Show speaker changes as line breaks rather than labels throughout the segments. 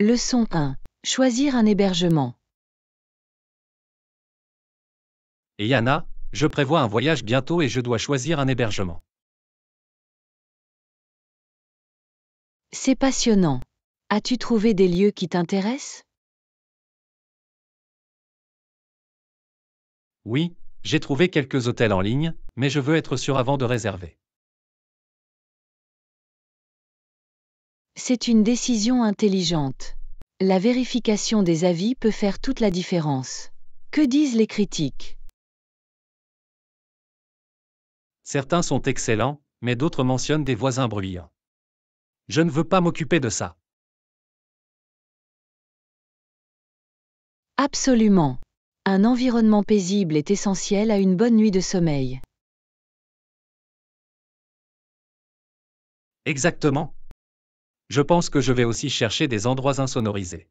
Leçon 1. Choisir un hébergement.
Et Yana, je prévois un voyage bientôt et je dois choisir un hébergement.
C'est passionnant. As-tu trouvé des lieux qui t'intéressent?
Oui, j'ai trouvé quelques hôtels en ligne, mais je veux être sûr avant de réserver.
C'est une décision intelligente. La vérification des avis peut faire toute la différence. Que disent les critiques?
Certains sont excellents, mais d'autres mentionnent des voisins bruyants. Je ne veux pas m'occuper de ça.
Absolument. Un environnement paisible est essentiel à une bonne nuit de sommeil.
Exactement. Je pense que je vais aussi chercher des endroits insonorisés.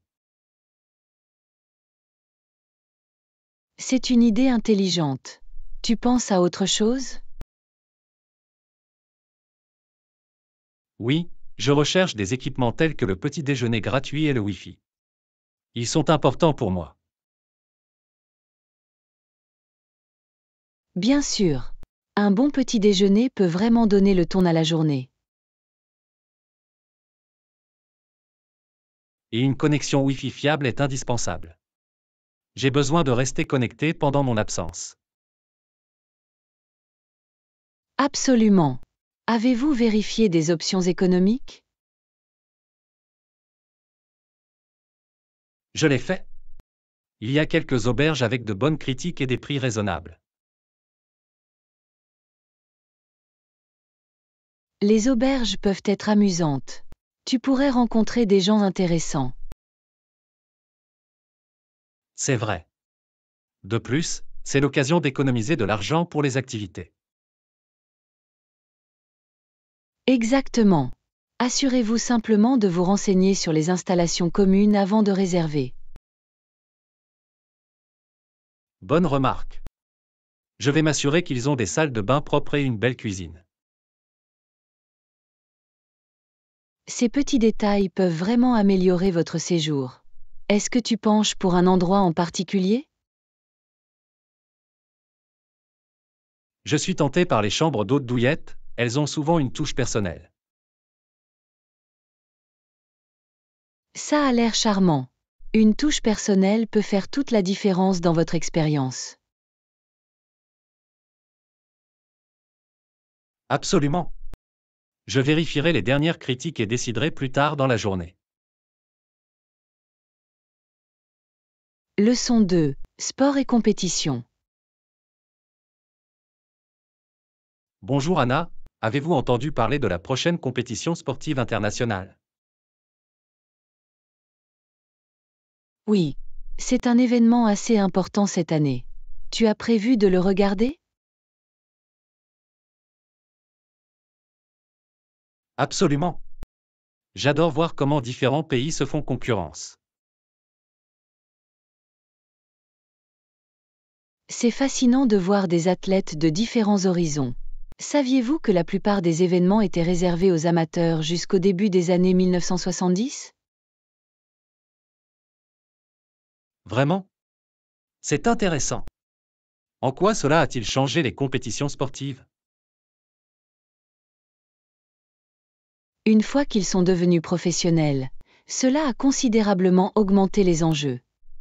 C'est une idée intelligente. Tu penses à autre chose?
Oui, je recherche des équipements tels que le petit déjeuner gratuit et le Wi-Fi. Ils sont importants pour moi.
Bien sûr. Un bon petit déjeuner peut vraiment donner le ton à la journée.
Et une connexion Wi-Fi fiable est indispensable. J'ai besoin de rester connecté pendant mon absence.
Absolument. Avez-vous vérifié des options économiques?
Je l'ai fait. Il y a quelques auberges avec de bonnes critiques et des prix raisonnables.
Les auberges peuvent être amusantes. Tu pourrais rencontrer des gens intéressants.
C'est vrai. De plus, c'est l'occasion d'économiser de l'argent pour les activités.
Exactement. Assurez-vous simplement de vous renseigner sur les installations communes avant de réserver.
Bonne remarque. Je vais m'assurer qu'ils ont des salles de bain propres et une belle cuisine.
Ces petits détails peuvent vraiment améliorer votre séjour. Est-ce que tu penches pour un endroit en particulier?
Je suis tenté par les chambres d'hôtes douillettes, elles ont souvent une touche personnelle.
Ça a l'air charmant. Une touche personnelle peut faire toute la différence dans votre expérience.
Absolument. Je vérifierai les dernières critiques et déciderai plus tard dans la journée.
Leçon 2. Sport et compétition.
Bonjour Anna, avez-vous entendu parler de la prochaine compétition sportive internationale?
Oui. C'est un événement assez important cette année. Tu as prévu de le regarder?
Absolument. J'adore voir comment différents pays se font concurrence.
C'est fascinant de voir des athlètes de différents horizons. Saviez-vous que la plupart des événements étaient réservés aux amateurs jusqu'au début des années 1970?
Vraiment? C'est intéressant. En quoi cela a-t-il changé les compétitions sportives?
Une fois qu'ils sont devenus professionnels, cela a considérablement augmenté les enjeux.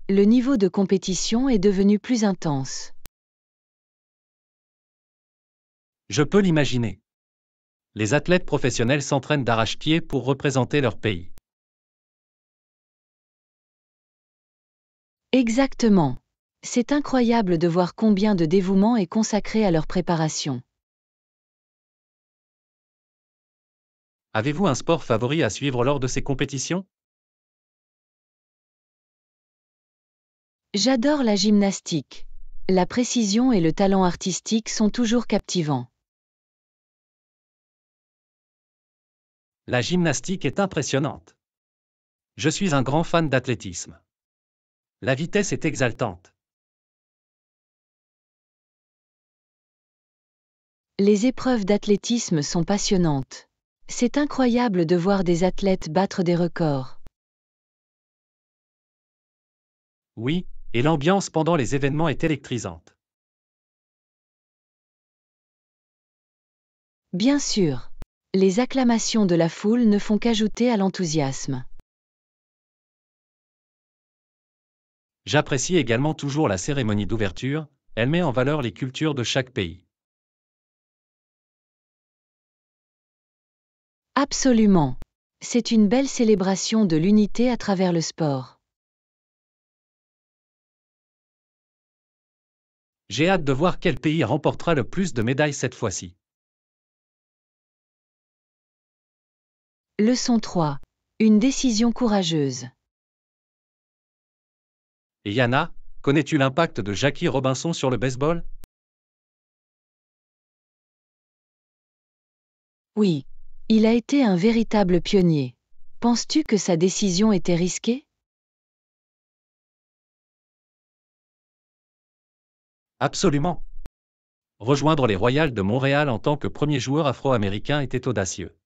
Le niveau de compétition est devenu plus intense.
Je peux l'imaginer. Les athlètes professionnels s'entraînent d'arrache-pied pour représenter leur pays.
Exactement. C'est incroyable de voir combien de dévouement est consacré à leur préparation.
Avez-vous un sport favori à suivre lors de ces compétitions?
J'adore la gymnastique. La précision et le talent artistique sont toujours captivants.
La gymnastique est impressionnante. Je suis un grand fan d'athlétisme. La vitesse est exaltante.
Les épreuves d'athlétisme sont passionnantes. C'est incroyable de voir des athlètes battre des records.
Oui, et l'ambiance pendant les événements est électrisante.
Bien sûr. Les acclamations de la foule ne font qu'ajouter à l'enthousiasme.
J'apprécie également toujours la cérémonie d'ouverture, elle met en valeur les cultures de chaque pays.
Absolument. C'est une belle célébration de l'unité à travers le sport.
J'ai hâte de voir quel pays remportera le plus de médailles cette fois-ci.
Leçon 3. Une décision courageuse.
Et Yana, connais-tu l'impact de Jackie Robinson sur le baseball?
Oui. Il a été un véritable pionnier. Penses-tu que sa décision était risquée?
Absolument. Rejoindre les Royals de Montréal en tant que premier joueur afro-américain était audacieux.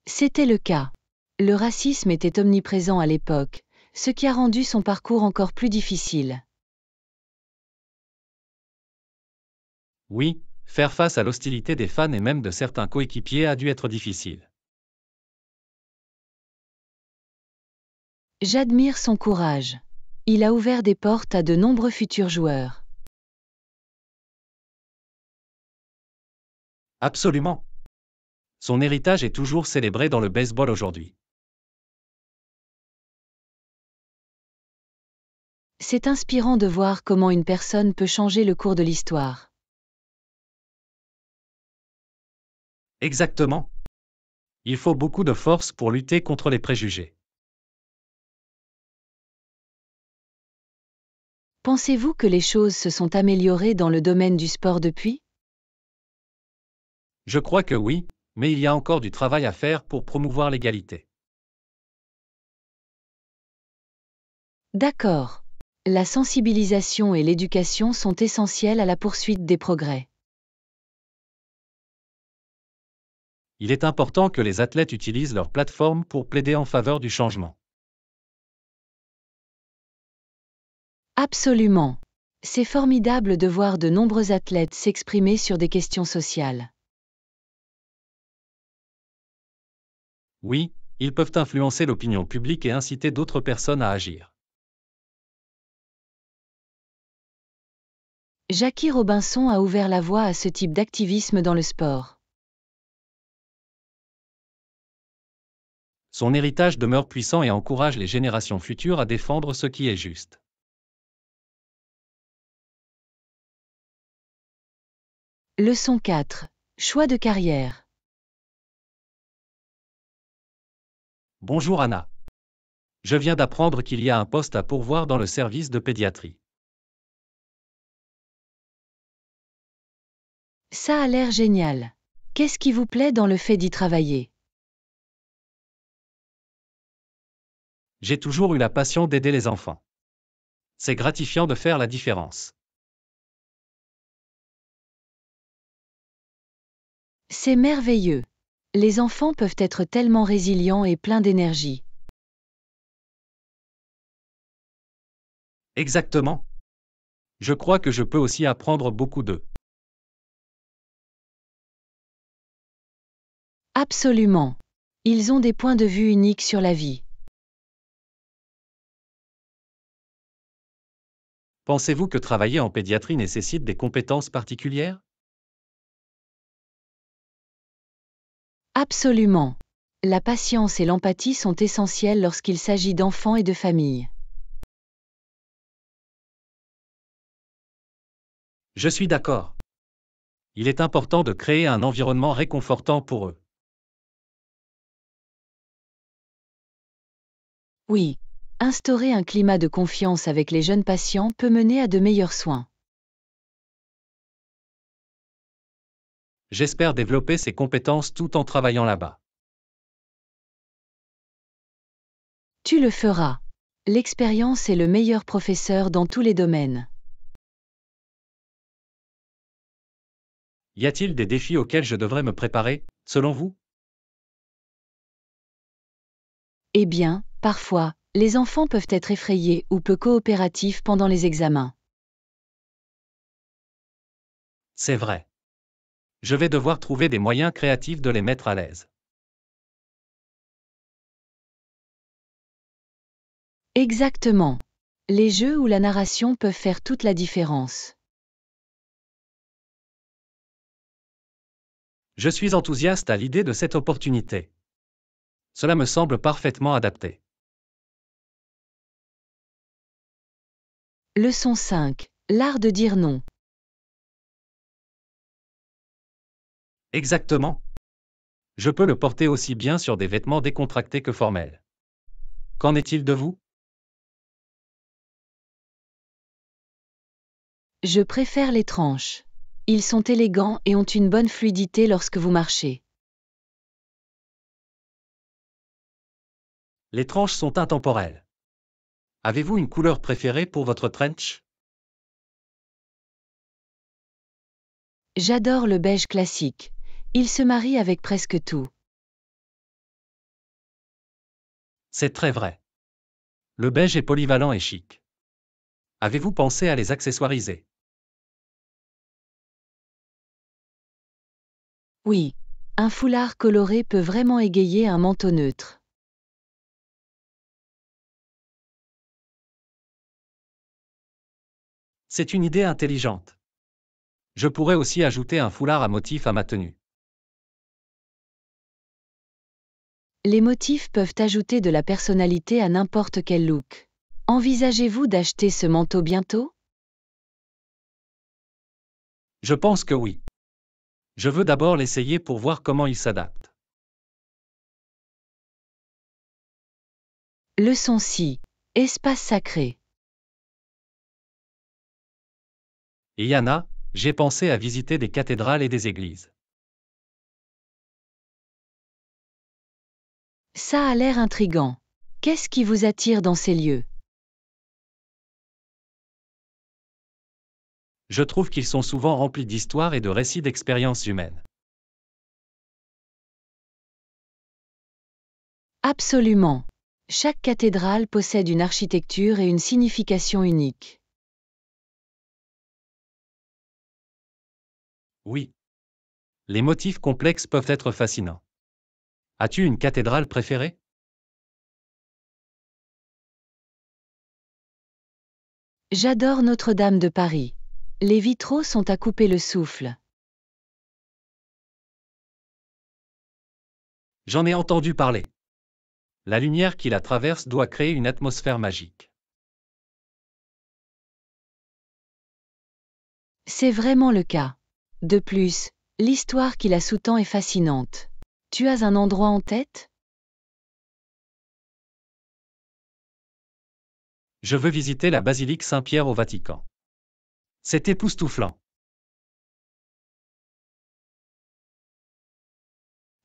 C'était le cas. Le racisme était omniprésent à l'époque, ce qui a rendu son parcours encore plus difficile.
Oui, faire face à l'hostilité des fans et même de certains coéquipiers a dû être difficile.
J'admire son courage. Il a ouvert des portes à de nombreux futurs joueurs.
Absolument. Son héritage est toujours célébré dans le baseball aujourd'hui.
C'est inspirant de voir comment une personne peut changer le cours de l'histoire.
Exactement. Il faut beaucoup de force pour lutter contre les préjugés.
Pensez-vous que les choses se sont améliorées dans le domaine du sport depuis?
Je crois que oui, mais il y a encore du travail à faire pour promouvoir l'égalité.
D'accord. La sensibilisation et l'éducation sont essentielles à la poursuite des progrès.
Il est important que les athlètes utilisent leur plateforme pour plaider en faveur du changement.
Absolument. C'est formidable de voir de nombreux athlètes s'exprimer sur des questions sociales.
Oui, ils peuvent influencer l'opinion publique et inciter d'autres personnes à agir.
Jackie Robinson a ouvert la voie à ce type d'activisme dans le sport.
Son héritage demeure puissant et encourage les générations futures à défendre ce qui est juste.
Leçon 4. Choix de carrière.
Bonjour Anna. Je viens d'apprendre qu'il y a un poste à pourvoir dans le service de pédiatrie.
Ça a l'air génial. Qu'est-ce qui vous plaît dans le fait d'y travailler?
J'ai toujours eu la passion d'aider les enfants. C'est gratifiant de faire la différence.
C'est merveilleux. Les enfants peuvent être tellement résilients et pleins d'énergie.
Exactement. Je crois que je peux aussi apprendre beaucoup d'eux.
Absolument. Ils ont des points de vue uniques sur la vie.
Pensez-vous que travailler en pédiatrie nécessite des compétences particulières?
Absolument. La patience et l'empathie sont essentielles lorsqu'il s'agit d'enfants et de familles.
Je suis d'accord. Il est important de créer un environnement réconfortant pour eux.
Oui. Instaurer un climat de confiance avec les jeunes patients peut mener à de meilleurs soins.
J'espère développer ces compétences tout en travaillant là-bas.
Tu le feras. L'expérience est le meilleur professeur dans tous les domaines.
Y a-t-il des défis auxquels je devrais me préparer, selon vous?
Eh bien, parfois, les enfants peuvent être effrayés ou peu coopératifs pendant les examens.
C'est vrai. Je vais devoir trouver des moyens créatifs de les mettre à l'aise.
Exactement. Les jeux ou la narration peuvent faire toute la différence.
Je suis enthousiaste à l'idée de cette opportunité. Cela me semble parfaitement adapté.
Leçon 5. L'art de dire non.
Exactement. Je peux le porter aussi bien sur des vêtements décontractés que formels. Qu'en est-il de vous?
Je préfère les tranches. Ils sont élégants et ont une bonne fluidité lorsque vous marchez.
Les tranches sont intemporelles. Avez-vous une couleur préférée pour votre trench?
J'adore le beige classique. Il se marie avec presque tout.
C'est très vrai. Le beige est polyvalent et chic. Avez-vous pensé à les accessoiriser?
Oui. Un foulard coloré peut vraiment égayer un manteau neutre.
C'est une idée intelligente. Je pourrais aussi ajouter un foulard à motif à ma tenue.
Les motifs peuvent ajouter de la personnalité à n'importe quel look. Envisagez-vous d'acheter ce manteau bientôt?
Je pense que oui. Je veux d'abord l'essayer pour voir comment il s'adapte.
Leçon 6. Espace sacré.
Et Yana, j'ai pensé à visiter des cathédrales et des églises.
Ça a l'air intriguant. Qu'est-ce qui vous attire dans ces lieux?
Je trouve qu'ils sont souvent remplis d'histoires et de récits d'expériences humaines.
Absolument. Chaque cathédrale possède une architecture et une signification unique.
Oui. Les motifs complexes peuvent être fascinants. As-tu une cathédrale préférée?
J'adore Notre-Dame de Paris. Les vitraux sont à couper le souffle.
J'en ai entendu parler. La lumière qui la traverse doit créer une atmosphère magique.
C'est vraiment le cas. De plus, l'histoire qui la sous-tend est fascinante. Tu as un endroit en tête?
Je veux visiter la basilique Saint-Pierre au Vatican. C'est époustouflant.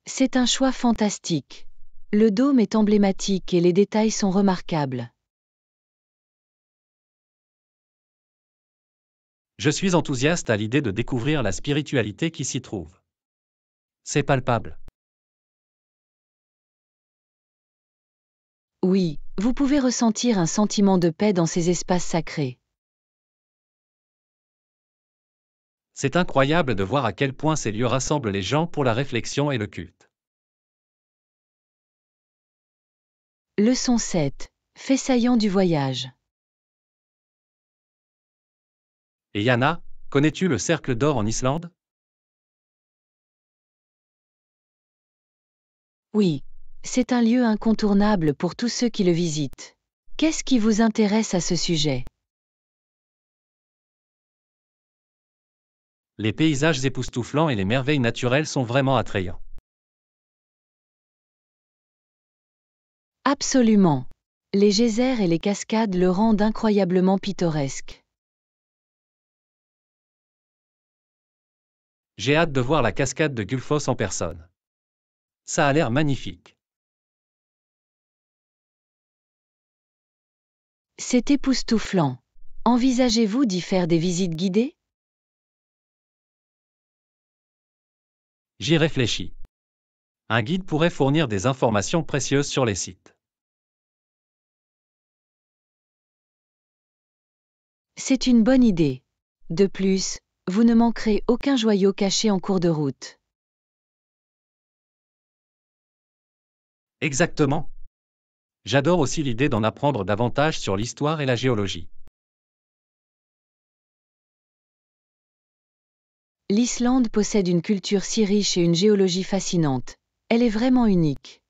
C'est un choix fantastique. Le dôme est emblématique et les détails sont remarquables.
Je suis enthousiaste à l'idée de découvrir la spiritualité qui s'y trouve. C'est palpable.
Oui, vous pouvez ressentir un sentiment de paix dans ces espaces sacrés.
C'est incroyable de voir à quel point ces lieux rassemblent les gens pour la réflexion et le culte.
Leçon 7. Fait saillant du voyage.
Et Yana, connais-tu le Cercle d'Or en Islande?
Oui, c'est un lieu incontournable pour tous ceux qui le visitent. Qu'est-ce qui vous intéresse à ce sujet?
Les paysages époustouflants et les merveilles naturelles sont vraiment attrayants.
Absolument. Les geysers et les cascades le rendent incroyablement pittoresque.
J'ai hâte de voir la cascade de Gullfoss en personne. Ça a l'air magnifique.
C'est époustouflant. Envisagez-vous d'y faire des visites guidées?
J'y réfléchis. Un guide pourrait fournir des informations précieuses sur les sites.
C'est une bonne idée. De plus, vous ne manquerez aucun joyau caché en cours de route.
Exactement. J'adore aussi l'idée d'en apprendre davantage sur l'histoire et la géologie.
L'Islande possède une culture si riche et une géologie fascinante. Elle est vraiment unique.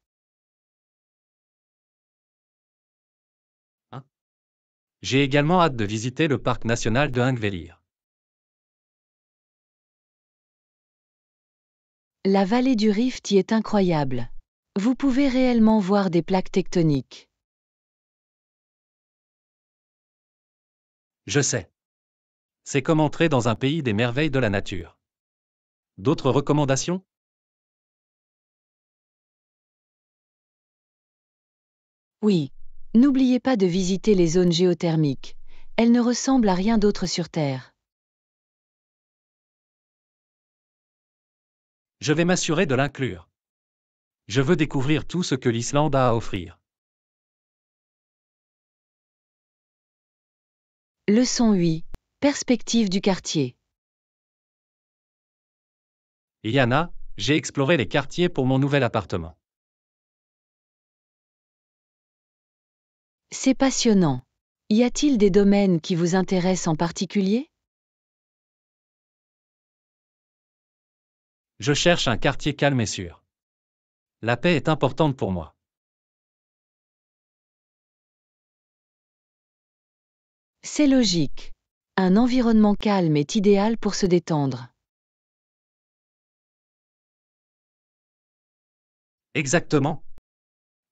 J'ai également hâte de visiter le parc national de Þingvellir.
La vallée du Rift y est incroyable. Vous pouvez réellement voir des plaques tectoniques.
Je sais. C'est comme entrer dans un pays des merveilles de la nature. D'autres recommandations?
Oui. N'oubliez pas de visiter les zones géothermiques. Elles ne ressemblent à rien d'autre sur Terre.
Je vais m'assurer de l'inclure. Je veux découvrir tout ce que l'Islande a à offrir.
Leçon 8. Perspective du quartier.
Yana, j'ai exploré les quartiers pour mon nouvel appartement.
C'est passionnant. Y a-t-il des domaines qui vous intéressent en particulier?
Je cherche un quartier calme et sûr. La paix est importante pour moi.
C'est logique. Un environnement calme est idéal pour se détendre.
Exactement.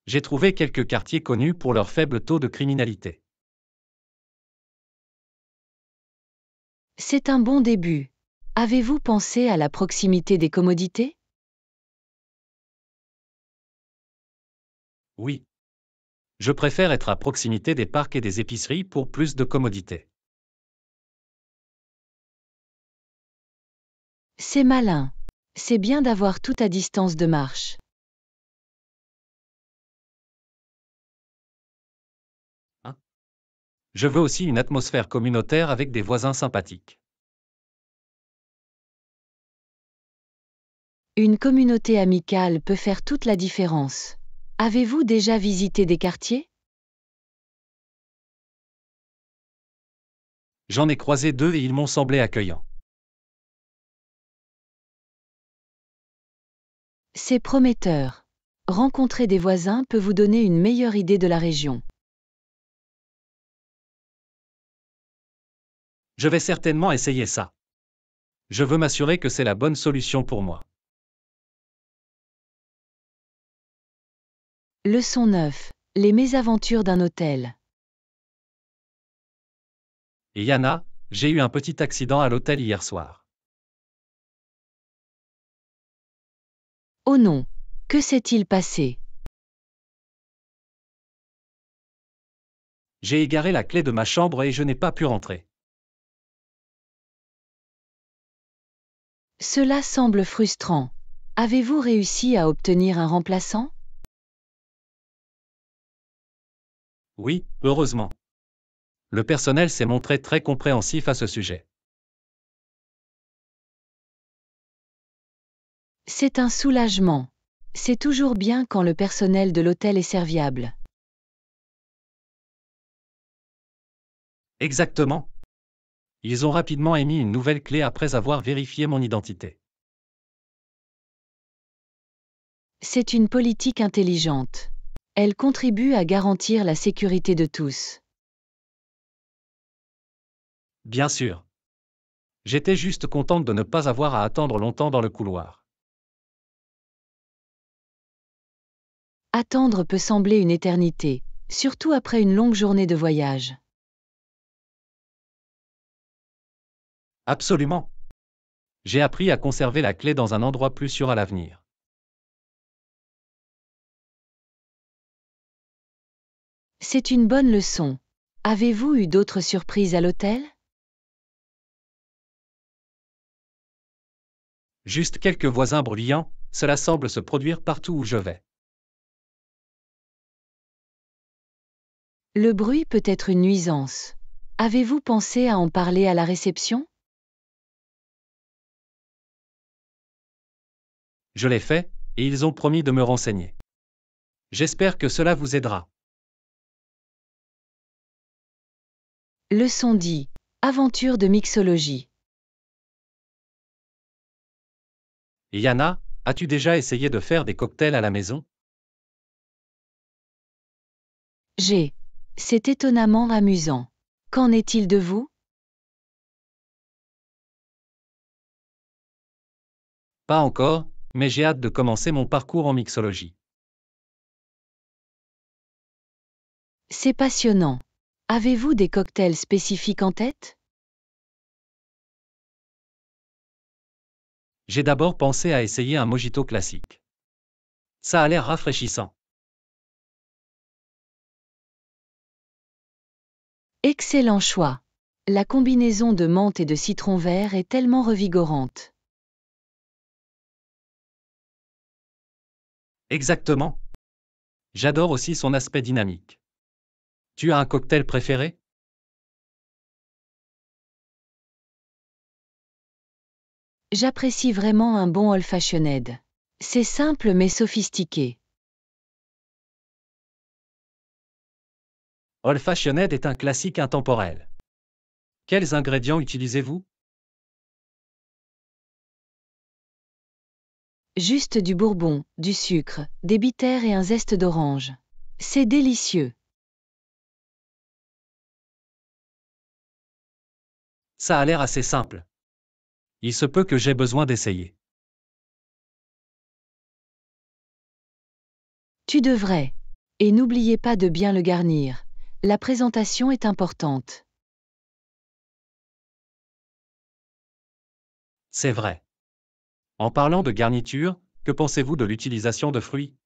J'ai trouvé quelques quartiers connus pour leur faible taux de criminalité.
C'est un bon début. Avez-vous pensé à la proximité des commodités?
Oui. Je préfère être à proximité des parcs et des épiceries pour plus de commodité.
C'est malin. C'est bien d'avoir tout à distance de marche.
Je veux aussi une atmosphère communautaire avec des voisins sympathiques.
Une communauté amicale peut faire toute la différence. Avez-vous déjà visité des quartiers?
J'en ai croisé 2 et ils m'ont semblé accueillants.
C'est prometteur. Rencontrer des voisins peut vous donner une meilleure idée de la région.
Je vais certainement essayer ça. Je veux m'assurer que c'est la bonne solution pour moi.
Leçon 9. Les mésaventures d'un hôtel.
Et Yana, j'ai eu un petit accident à l'hôtel hier soir.
Oh non, que s'est-il passé?
J'ai égaré la clé de ma chambre et je n'ai pas pu rentrer.
Cela semble frustrant. Avez-vous réussi à obtenir un remplaçant?
Oui, heureusement. Le personnel s'est montré très compréhensif à ce sujet.
C'est un soulagement. C'est toujours bien quand le personnel de l'hôtel est serviable.
Exactement. Ils ont rapidement émis une nouvelle clé après avoir vérifié mon identité.
C'est une politique intelligente. Elle contribue à garantir la sécurité de tous.
Bien sûr. J'étais juste contente de ne pas avoir à attendre longtemps dans le couloir.
Attendre peut sembler une éternité, surtout après une longue journée de voyage.
Absolument. J'ai appris à conserver la clé dans un endroit plus sûr à l'avenir.
C'est une bonne leçon. Avez-vous eu d'autres surprises à l'hôtel?
Juste quelques voisins bruyants, cela semble se produire partout où je vais.
Le bruit peut être une nuisance. Avez-vous pensé à en parler à la réception?
Je l'ai fait, et ils ont promis de me renseigner. J'espère que cela vous aidera.
Leçon 10. Aventure de mixologie.
Yana, as-tu déjà essayé de faire des cocktails à la maison?
C'est étonnamment amusant. Qu'en est-il de vous?
Pas encore, mais j'ai hâte de commencer mon parcours en mixologie.
C'est passionnant. Avez-vous des cocktails spécifiques en tête?
J'ai d'abord pensé à essayer un mojito classique. Ça a l'air rafraîchissant.
Excellent choix. La combinaison de menthe et de citron vert est tellement revigorante.
Exactement. J'adore aussi son aspect dynamique. Tu as un cocktail préféré?
J'apprécie vraiment un bon old-fashioned. C'est simple mais sophistiqué.
Old Fashioned est un classique intemporel. Quels ingrédients utilisez-vous?
Juste du bourbon, du sucre, des bitters et un zeste d'orange. C'est délicieux.
Ça a l'air assez simple. Il se peut que j'aie besoin d'essayer.
Tu devrais. Et n'oubliez pas de bien le garnir. La présentation est importante.
C'est vrai. En parlant de garniture, que pensez-vous de l'utilisation de fruits?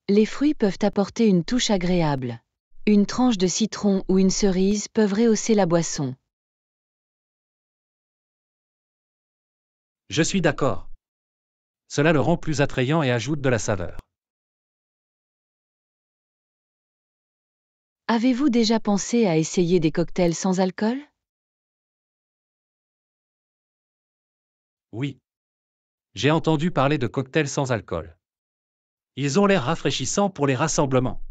Les fruits peuvent apporter une touche agréable. Une tranche de citron ou une cerise peuvent rehausser la boisson.
Je suis d'accord. Cela le rend plus attrayant et ajoute de la saveur.
Avez-vous déjà pensé à essayer des cocktails sans alcool?
Oui. J'ai entendu parler de cocktails sans alcool. Ils ont l'air rafraîchissants pour les rassemblements.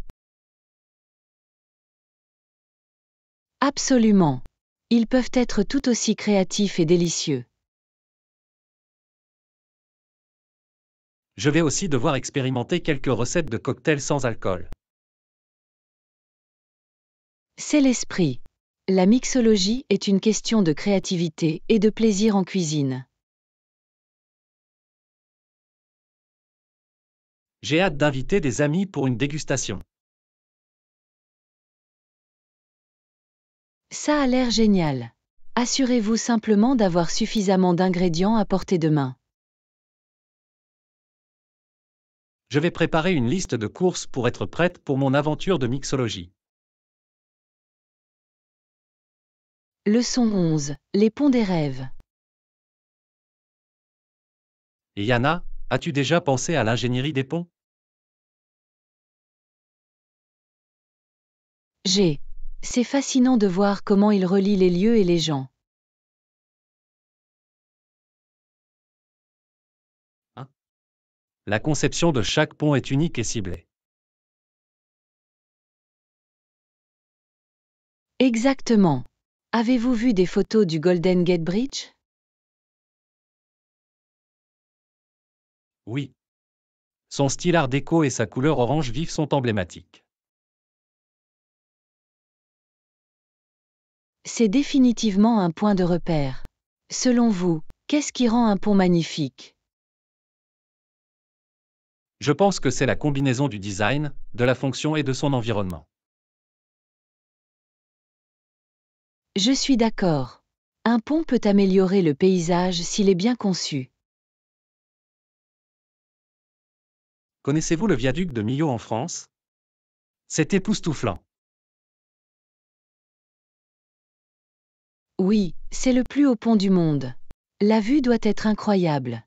Absolument. Ils peuvent être tout aussi créatifs et délicieux.
Je vais aussi devoir expérimenter quelques recettes de cocktails sans alcool.
C'est l'esprit. La mixologie est une question de créativité et de plaisir en cuisine.
J'ai hâte d'inviter des amis pour une dégustation.
Ça a l'air génial. Assurez-vous simplement d'avoir suffisamment d'ingrédients à portée de main.
Je vais préparer une liste de courses pour être prête pour mon aventure de mixologie.
Leçon 11. Les ponts des rêves.
Et Yana, as-tu déjà pensé à l'ingénierie des ponts?
C'est fascinant de voir comment il relie les lieux et les gens.
Hein? La conception de chaque pont est unique et ciblée.
Exactement. Avez-vous vu des photos du Golden Gate Bridge?
Oui. Son style art déco et sa couleur orange vif sont emblématiques.
C'est définitivement un point de repère. Selon vous, qu'est-ce qui rend un pont magnifique?
Je pense que c'est la combinaison du design, de la fonction et de son environnement.
Je suis d'accord. Un pont peut améliorer le paysage s'il est bien conçu.
Connaissez-vous le viaduc de Millau en France? C'est époustouflant.
Oui, c'est le plus haut pont du monde. La vue doit être incroyable.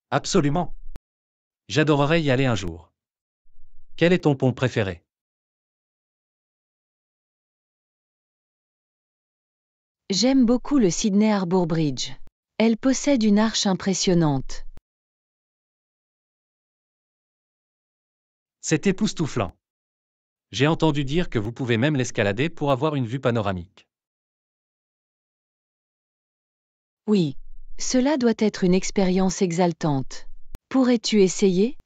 Absolument. J'adorerais y aller un jour. Quel est ton pont préféré?
J'aime beaucoup le Sydney Harbour Bridge. Elle possède une arche impressionnante.
C'est époustouflant. J'ai entendu dire que vous pouvez même l'escalader pour avoir une vue panoramique.
Oui. Cela doit être une expérience exaltante. Pourrais-tu essayer?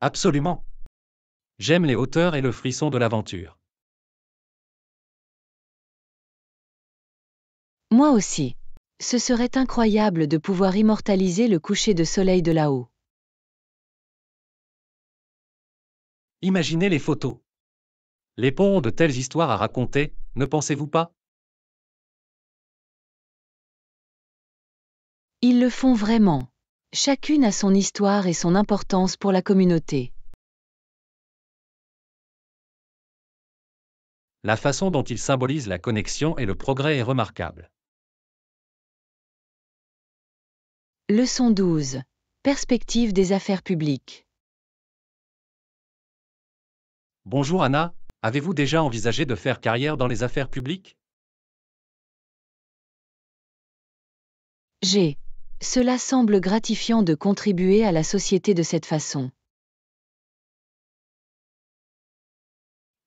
Absolument. J'aime les hauteurs et le frisson de l'aventure.
Moi aussi. Ce serait incroyable de pouvoir immortaliser le coucher de soleil de là-haut.
Imaginez les photos. Les ponts ont de telles histoires à raconter, ne pensez-vous pas?
Ils le font vraiment. Chacune a son histoire et son importance pour la communauté.
La façon dont ils symbolisent la connexion et le progrès est remarquable.
Leçon 12. Perspective des affaires publiques.
Bonjour Anna, avez-vous déjà envisagé de faire carrière dans les affaires publiques?
Cela semble gratifiant de contribuer à la société de cette façon.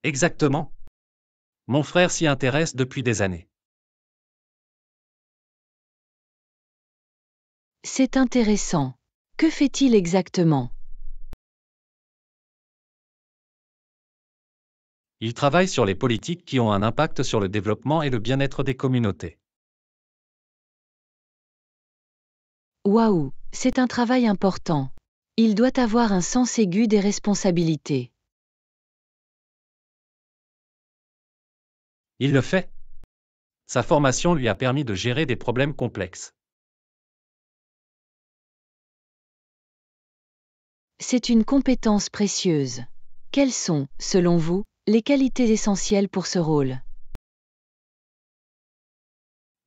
Exactement. Mon frère s'y intéresse depuis des années.
C'est intéressant. Que fait-il exactement?
Il travaille sur les politiques qui ont un impact sur le développement et le bien-être des communautés.
Waouh, c'est un travail important. Il doit avoir un sens aigu des responsabilités.
Il le fait. Sa formation lui a permis de gérer des problèmes complexes.
C'est une compétence précieuse. Quelles sont, selon vous, les qualités essentielles pour ce rôle?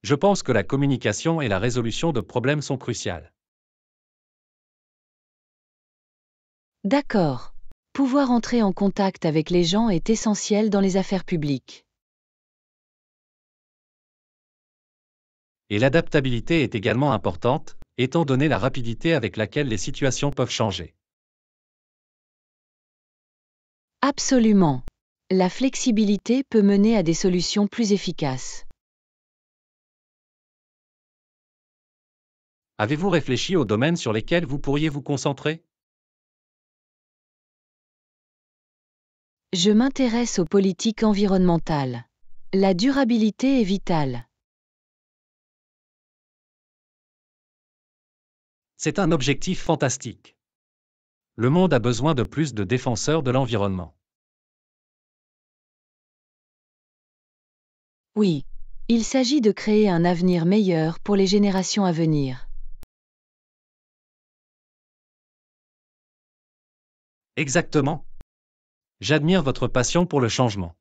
Je pense que la communication et la résolution de problèmes sont cruciales.
D'accord. Pouvoir entrer en contact avec les gens est essentiel dans les affaires publiques.
Et l'adaptabilité est également importante, étant donné la rapidité avec laquelle les situations peuvent changer.
Absolument. La flexibilité peut mener à des solutions plus efficaces.
Avez-vous réfléchi aux domaines sur lesquels vous pourriez vous concentrer?
Je m'intéresse aux politiques environnementales. La durabilité est vitale.
C'est un objectif fantastique. Le monde a besoin de plus de défenseurs de l'environnement.
Oui. Il s'agit de créer un avenir meilleur pour les générations à venir.
Exactement. J'admire votre passion pour le changement.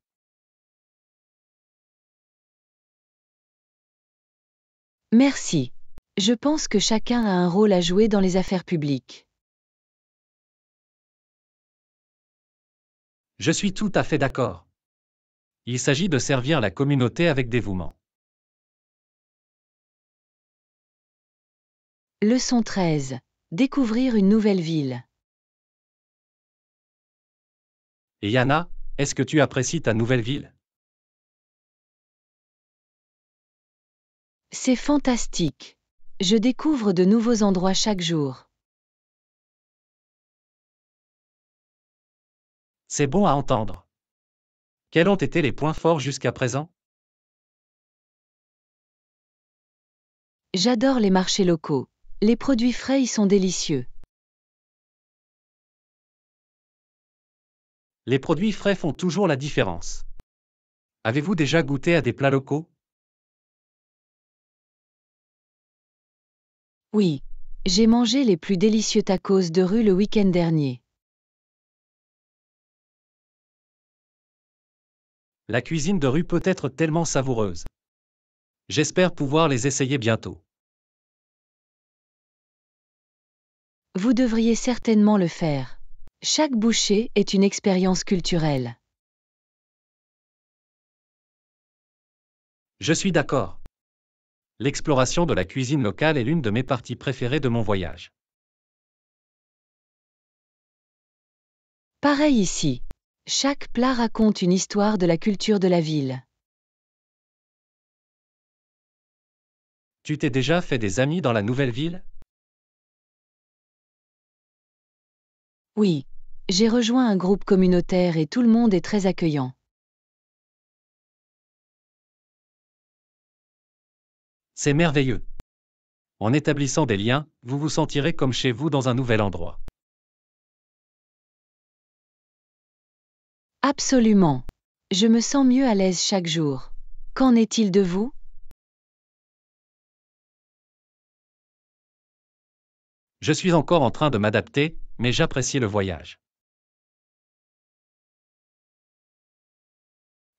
Merci. Je pense que chacun a un rôle à jouer dans les affaires publiques.
Je suis tout à fait d'accord. Il s'agit de servir la communauté avec dévouement.
Leçon 13. Découvrir une nouvelle ville.
Et Yana, est-ce que tu apprécies ta nouvelle ville?
C'est fantastique. Je découvre de nouveaux endroits chaque jour.
C'est bon à entendre. Quels ont été les points forts jusqu'à présent?
J'adore les marchés locaux. Les produits frais y sont délicieux.
Les produits frais font toujours la différence. Avez-vous déjà goûté à des plats locaux?
Oui. J'ai mangé les plus délicieux tacos de rue le week-end dernier.
La cuisine de rue peut être tellement savoureuse. J'espère pouvoir les essayer bientôt.
Vous devriez certainement le faire. Chaque bouchée est une expérience culturelle.
Je suis d'accord. L'exploration de la cuisine locale est l'une de mes parties préférées de mon voyage.
Pareil ici. Chaque plat raconte une histoire de la culture de la ville.
Tu t'es déjà fait des amis dans la nouvelle ville?
Oui. J'ai rejoint un groupe communautaire et tout le monde est très accueillant.
C'est merveilleux. En établissant des liens, vous vous sentirez comme chez vous dans un nouvel endroit.
Absolument. Je me sens mieux à l'aise chaque jour. Qu'en est-il de vous?
Je suis encore en train de m'adapter, mais j'apprécie le voyage.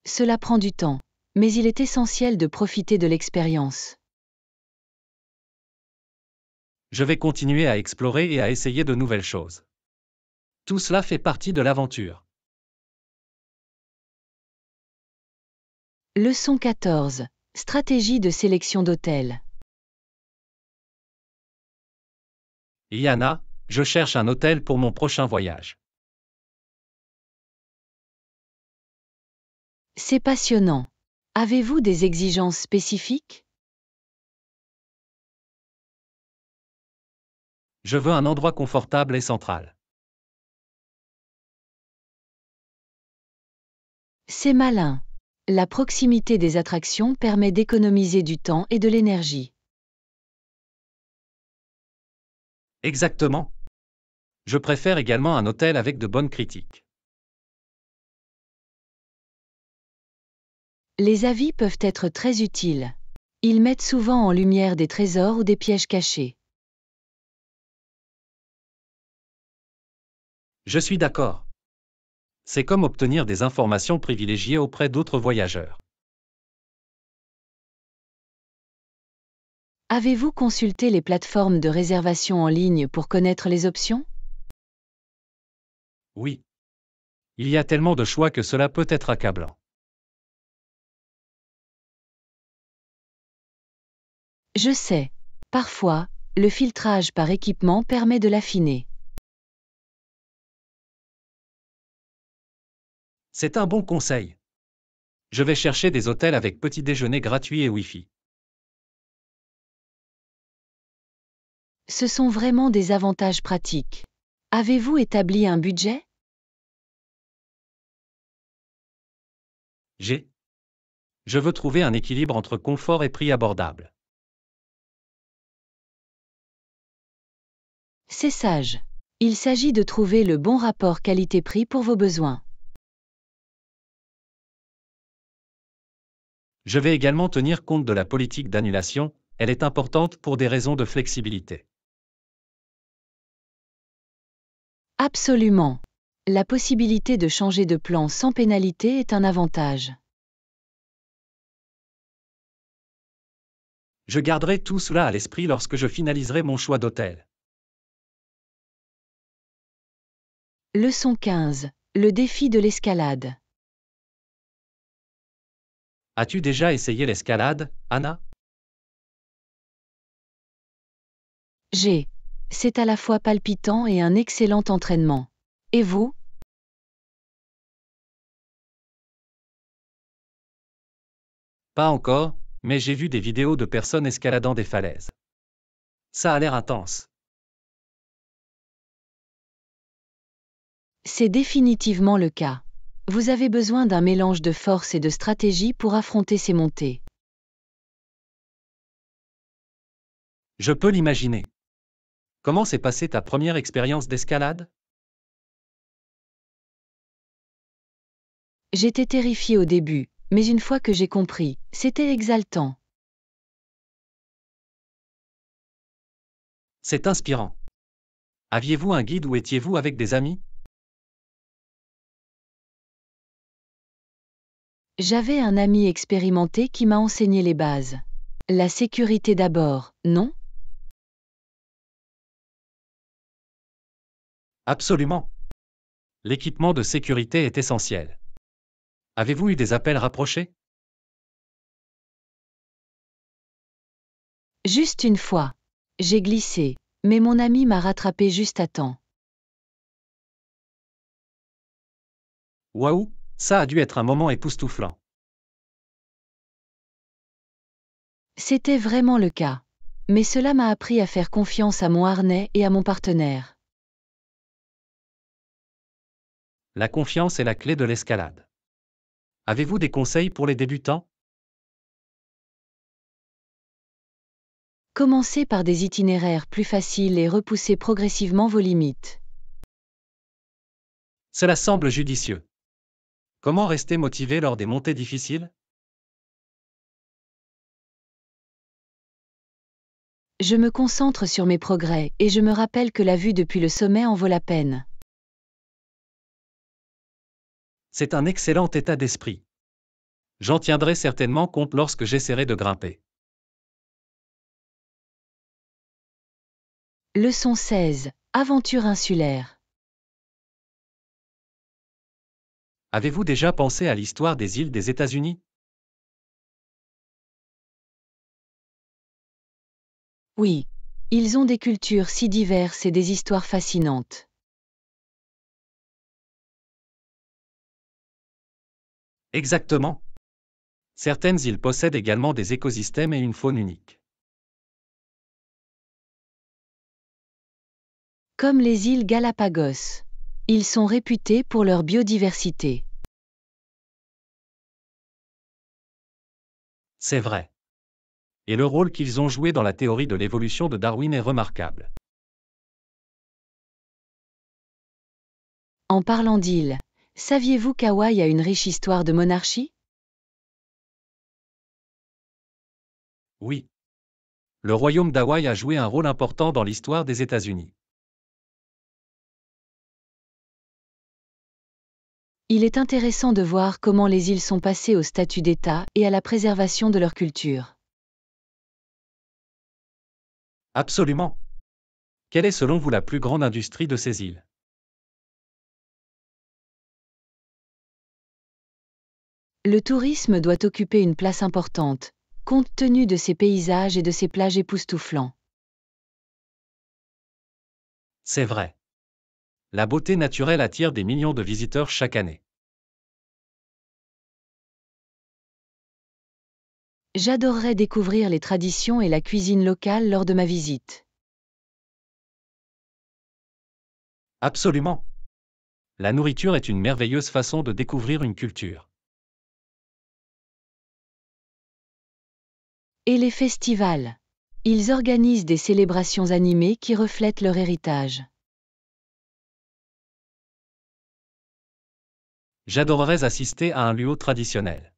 Cela prend du temps, mais il est essentiel de profiter de l'expérience.
Je vais continuer à explorer et à essayer de nouvelles choses. Tout cela fait partie de l'aventure.
Leçon 14. Stratégie de sélection d'hôtels.
Yana, je cherche un hôtel pour mon prochain voyage.
C'est passionnant. Avez-vous des exigences spécifiques?
Je veux un endroit confortable et central.
C'est malin. La proximité des attractions permet d'économiser du temps et de l'énergie.
Exactement. Je préfère également un hôtel avec de bonnes critiques.
Les avis peuvent être très utiles. Ils mettent souvent en lumière des trésors ou des pièges cachés.
Je suis d'accord. C'est comme obtenir des informations privilégiées auprès d'autres voyageurs.
Avez-vous consulté les plateformes de réservation en ligne pour connaître les options?
Oui. Il y a tellement de choix que cela peut être accablant.
Je sais. Parfois, le filtrage par équipement permet de l'affiner.
C'est un bon conseil. Je vais chercher des hôtels avec petit déjeuner gratuit et Wi-Fi.
Ce sont vraiment des avantages pratiques. Avez-vous établi un budget?
Je veux trouver un équilibre entre confort et prix abordable.
C'est sage. Il s'agit de trouver le bon rapport qualité-prix pour vos besoins.
Je vais également tenir compte de la politique d'annulation, elle est importante pour des raisons de flexibilité.
Absolument. La possibilité de changer de plan sans pénalité est un avantage.
Je garderai tout cela à l'esprit lorsque je finaliserai mon choix d'hôtel.
Leçon 15. Le défi de l'escalade.
As-tu déjà essayé l'escalade, Anna?
C'est à la fois palpitant et un excellent entraînement. Et vous?
Pas encore, mais j'ai vu des vidéos de personnes escaladant des falaises. Ça a l'air intense.
C'est définitivement le cas. Vous avez besoin d'un mélange de force et de stratégie pour affronter ces montées.
Je peux l'imaginer. Comment s'est passée ta première expérience d'escalade?
J'étais terrifiée au début, mais une fois que j'ai compris, c'était exaltant.
C'est inspirant. Aviez-vous un guide ou étiez-vous avec des amis?
J'avais un ami expérimenté qui m'a enseigné les bases. La sécurité d'abord, non?
Absolument. L'équipement de sécurité est essentiel. Avez-vous eu des appels rapprochés?
Juste une fois. J'ai glissé, mais mon ami m'a rattrapé juste à temps.
Waouh, ça a dû être un moment époustouflant.
C'était vraiment le cas. Mais cela m'a appris à faire confiance à mon harnais et à mon partenaire.
La confiance est la clé de l'escalade. Avez-vous des conseils pour les débutants?
Commencez par des itinéraires plus faciles et repoussez progressivement vos limites.
Cela semble judicieux. Comment rester motivé lors des montées difficiles?
Je me concentre sur mes progrès et je me rappelle que la vue depuis le sommet en vaut la peine.
C'est un excellent état d'esprit. J'en tiendrai certainement compte lorsque j'essaierai de grimper.
Leçon 16. Aventure insulaire.
Avez-vous déjà pensé à l'histoire des îles des États-Unis?
Oui. Ils ont des cultures si diverses et des histoires fascinantes.
Exactement. Certaines îles possèdent également des écosystèmes et une faune unique.
Comme les îles Galapagos. Ils sont réputés pour leur biodiversité.
C'est vrai. Et le rôle qu'ils ont joué dans la théorie de l'évolution de Darwin est remarquable.
En parlant d'îles, saviez-vous qu'Hawaï a une riche histoire de monarchie?
Oui. Le royaume d'Hawaï a joué un rôle important dans l'histoire des États-Unis.
Il est intéressant de voir comment les îles sont passées au statut d'État et à la préservation de leur culture.
Absolument. Quelle est selon vous la plus grande industrie de ces îles?
Le tourisme doit occuper une place importante, compte tenu de ses paysages et de ses plages époustouflants.
C'est vrai. La beauté naturelle attire des millions de visiteurs chaque année.
J'adorerais découvrir les traditions et la cuisine locale lors de ma visite.
Absolument. La nourriture est une merveilleuse façon de découvrir une culture.
Et les festivals. Ils organisent des célébrations animées qui reflètent leur héritage.
J'adorerais assister à un luau traditionnel.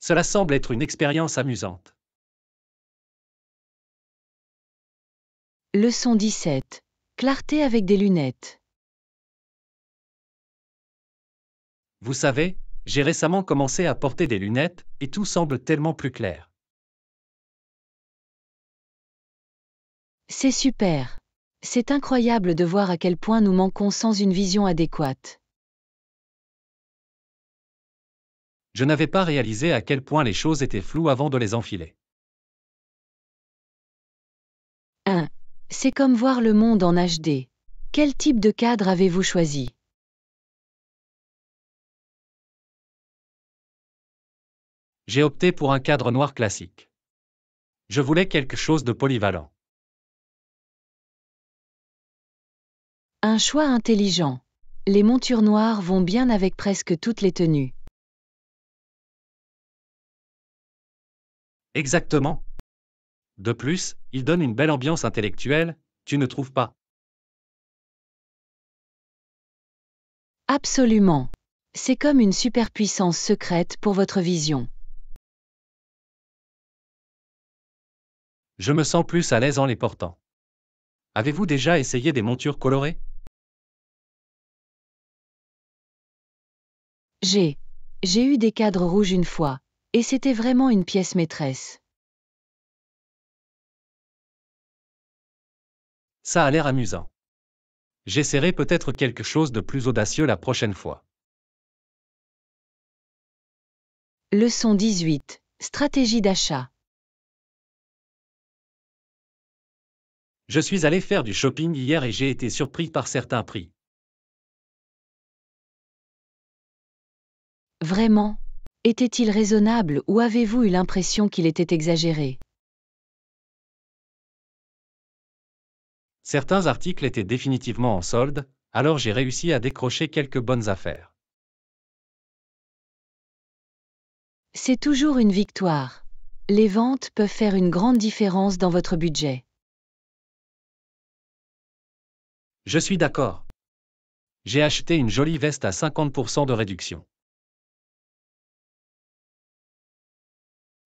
Cela semble être une expérience amusante.
Leçon 17. Clarté avec des lunettes.
Vous savez, j'ai récemment commencé à porter des lunettes, et tout semble tellement plus clair.
C'est super. C'est incroyable de voir à quel point nous manquons sans une vision adéquate.
Je n'avais pas réalisé à quel point les choses étaient floues avant de les enfiler.
1. C'est comme voir le monde en HD. Quel type de cadre avez-vous choisi?
J'ai opté pour un cadre noir classique. Je voulais quelque chose de polyvalent.
Un choix intelligent. Les montures noires vont bien avec presque toutes les tenues.
Exactement. De plus, il donne une belle ambiance intellectuelle, tu ne trouves pas?
Absolument. C'est comme une superpuissance secrète pour votre vision.
Je me sens plus à l'aise en les portant. Avez-vous déjà essayé des montures colorées?
J'ai eu des cadres rouges une fois, et c'était vraiment une pièce maîtresse.
Ça a l'air amusant. J'essaierai peut-être quelque chose de plus audacieux la prochaine fois.
Leçon 18. Stratégie d'achat.
Je suis allé faire du shopping hier et j'ai été surpris par certains prix.
Vraiment? Était-il raisonnable ou avez-vous eu l'impression qu'il était exagéré?
Certains articles étaient définitivement en solde, alors j'ai réussi à décrocher quelques bonnes affaires.
C'est toujours une victoire. Les ventes peuvent faire une grande différence dans votre budget.
Je suis d'accord. J'ai acheté une jolie veste à 50% de réduction.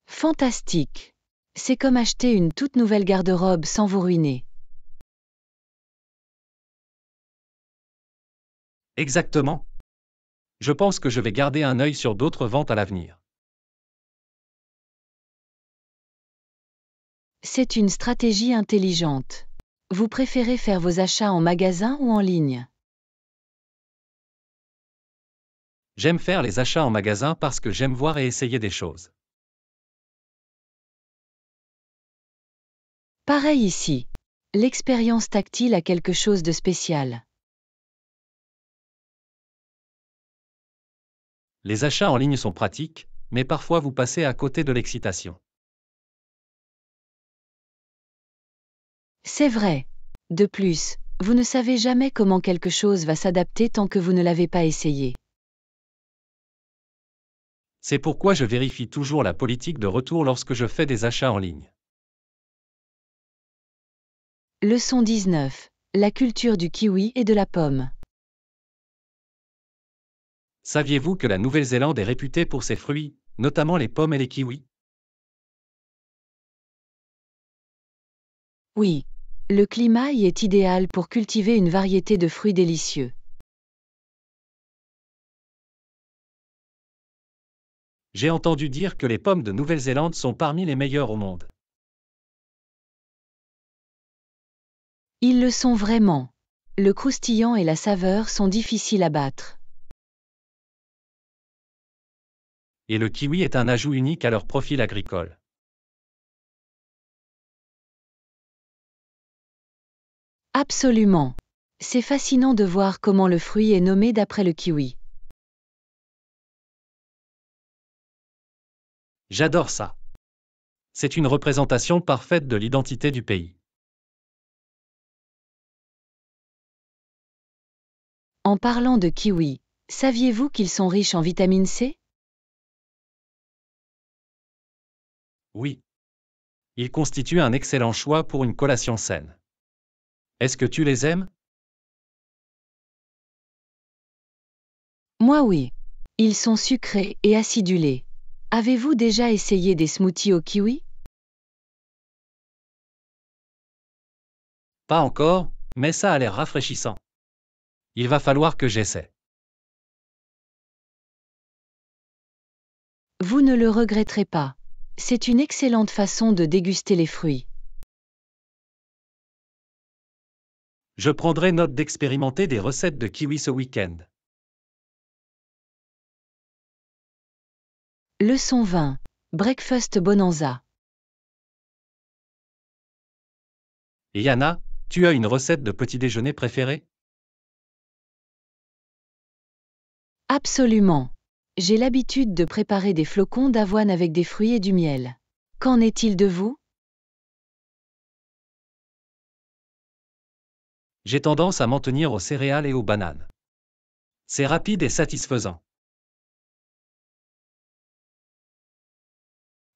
Fantastique. C'est comme acheter une toute nouvelle garde-robe sans vous ruiner.
Exactement. Je pense que je vais garder un œil sur d'autres ventes à l'avenir.
C'est une stratégie intelligente. Vous préférez faire vos achats en magasin ou en ligne?
J'aime faire les achats en magasin parce que j'aime voir et essayer des choses.
Pareil ici. L'expérience tactile a quelque chose de spécial.
Les achats en ligne sont pratiques, mais parfois vous passez à côté de l'excitation.
C'est vrai. De plus, vous ne savez jamais comment quelque chose va s'adapter tant que vous ne l'avez pas essayé.
C'est pourquoi je vérifie toujours la politique de retour lorsque je fais des achats en ligne.
Leçon 19. La culture du kiwi et de la pomme.
Saviez-vous que la Nouvelle-Zélande est réputée pour ses fruits, notamment les pommes et les kiwis?
Oui. Le climat y est idéal pour cultiver une variété de fruits délicieux.
J'ai entendu dire que les pommes de Nouvelle-Zélande sont parmi les meilleures au monde.
Ils le sont vraiment. Le croustillant et la saveur sont difficiles à battre.
Et le kiwi est un ajout unique à leur profil agricole.
Absolument. C'est fascinant de voir comment le fruit est nommé d'après le kiwi.
J'adore ça. C'est une représentation parfaite de l'identité du pays.
En parlant de kiwi, saviez-vous qu'ils sont riches en vitamine C?
Oui. Ils constituent un excellent choix pour une collation saine. Est-ce que tu les aimes?
Moi oui. Ils sont sucrés et acidulés. Avez-vous déjà essayé des smoothies au kiwi?
Pas encore, mais ça a l'air rafraîchissant. Il va falloir que j'essaie.
Vous ne le regretterez pas. C'est une excellente façon de déguster les fruits.
Je prendrai note d'expérimenter des recettes de kiwi ce week-end.
Leçon 20. Breakfast Bonanza.
Et Yana, tu as une recette de petit déjeuner préférée?
Absolument. J'ai l'habitude de préparer des flocons d'avoine avec des fruits et du miel. Qu'en est-il de vous?
J'ai tendance à m'en tenir aux céréales et aux bananes. C'est rapide et satisfaisant.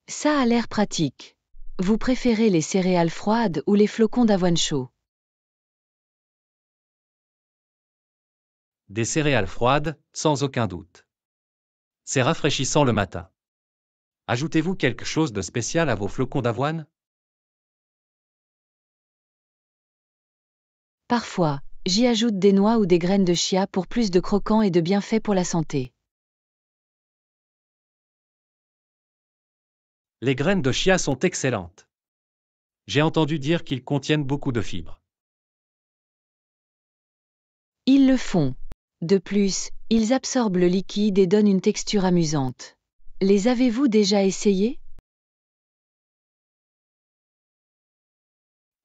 Ça a l'air pratique. Vous préférez les céréales froides ou les flocons d'avoine chauds?
Des céréales froides, sans aucun doute. C'est rafraîchissant le matin. Ajoutez-vous quelque chose de spécial à vos flocons d'avoine?
Parfois, j'y ajoute des noix ou des graines de chia pour plus de croquants et de bienfaits pour la santé.
Les graines de chia sont excellentes. J'ai entendu dire qu'ils contiennent beaucoup de fibres.
Ils le font. De plus, ils absorbent le liquide et donnent une texture amusante. Les avez-vous déjà essayés?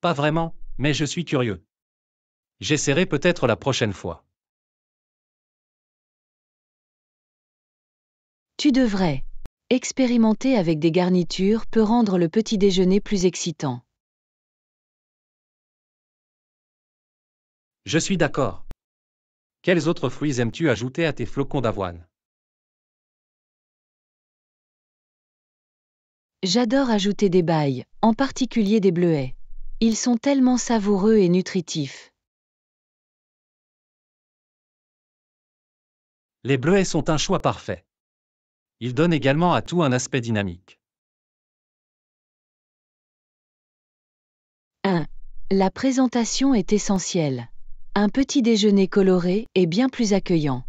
Pas vraiment, mais je suis curieux. J'essaierai peut-être la prochaine fois.
Tu devrais. Expérimenter avec des garnitures peut rendre le petit déjeuner plus excitant.
Je suis d'accord. Quels autres fruits aimes-tu ajouter à tes flocons d'avoine?
J'adore ajouter des bailles, en particulier des bleuets. Ils sont tellement savoureux et nutritifs.
Les bleuets sont un choix parfait. Ils donnent également à tout un aspect dynamique.
1. La présentation est essentielle. Un petit déjeuner coloré est bien plus accueillant.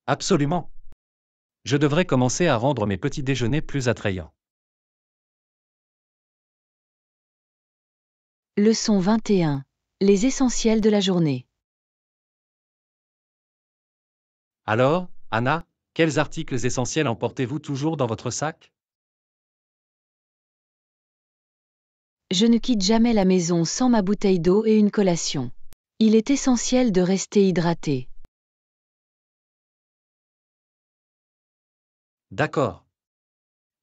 Absolument. Je devrais commencer à rendre mes petits déjeuners plus attrayants.
Leçon 21. Les essentiels de la journée.
Alors, Anna, quels articles essentiels emportez-vous toujours dans votre sac?
Je ne quitte jamais la maison sans ma bouteille d'eau et une collation. Il est essentiel de rester hydraté.
D'accord.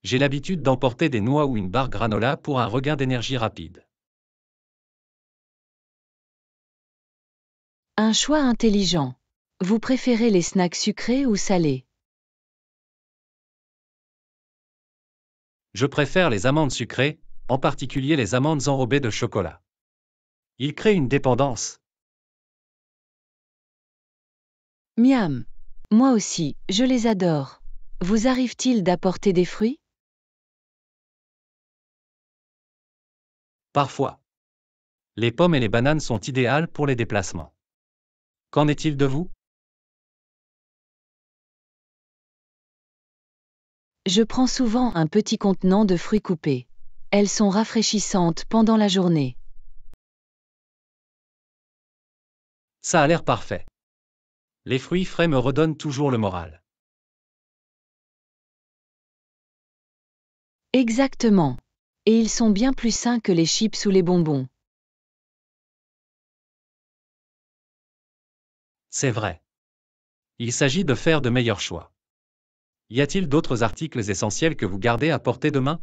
J'ai l'habitude d'emporter des noix ou une barre granola pour un regain d'énergie rapide.
Un choix intelligent. Vous préférez les snacks sucrés ou salés?
Je préfère les amandes sucrées, en particulier les amandes enrobées de chocolat. Ils créent une dépendance.
Miam. Moi aussi, je les adore. Vous arrive-t-il d'apporter des fruits?
Parfois. Les pommes et les bananes sont idéales pour les déplacements. Qu'en est-il de vous?
Je prends souvent un petit contenant de fruits coupés. Elles sont rafraîchissantes pendant la journée.
Ça a l'air parfait. Les fruits frais me redonnent toujours le moral.
Exactement. Et ils sont bien plus sains que les chips ou les bonbons.
C'est vrai. Il s'agit de faire de meilleurs choix. Y a-t-il d'autres articles essentiels que vous gardez à portée de main?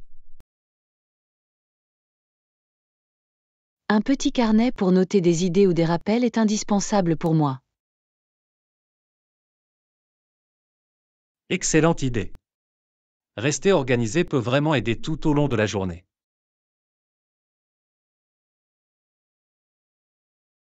Un petit carnet pour noter des idées ou des rappels est indispensable pour moi.
Excellente idée. Rester organisé peut vraiment aider tout au long de la journée.